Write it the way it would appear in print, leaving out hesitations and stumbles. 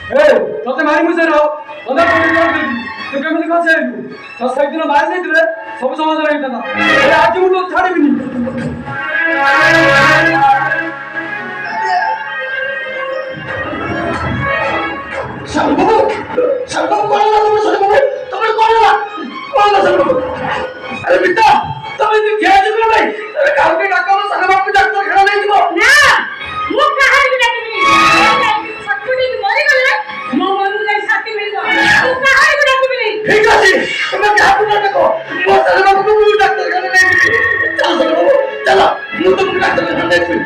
ତତେ ମାରି ମୁସେର ଅଧା କୋଟି କରିଦେବି ତୁ କେମିତି ଖସି ଆଇଲୁ ତ ସେଇଦିନ ମାରି ଦେଇଥିଲେ ସବୁ ସମାଧାନ ହେଇଥାନ୍ତା ଆଜି ମୁଁ ତ ଛାଡ଼ିବିନି শান্তবাবু শান্তবাবু কোন না তুমি শুনে বাবু তুমি কোন না শান্তবাবু আরে বিদ্যা তুমি কি খেয়ে যাবে ভাই আরে কাউকে ডাকাবো শান্তবাবু ডাক্তার খানা নিয়ে দিব না মুখ কাহারি ডাকিবি ছটপটি মরে গেলে মো মনু যাই শান্তি মিলব মুখ কাহারি ডাকিবি ঠিক আছে তুমি কাহাকে ডাকো মো শান্তবাবু ডাক্তার খানা নিয়ে দিবি চলো শান্তবাবু চলো মু তুমি ডাক্তার খানা নিয়ে দিবি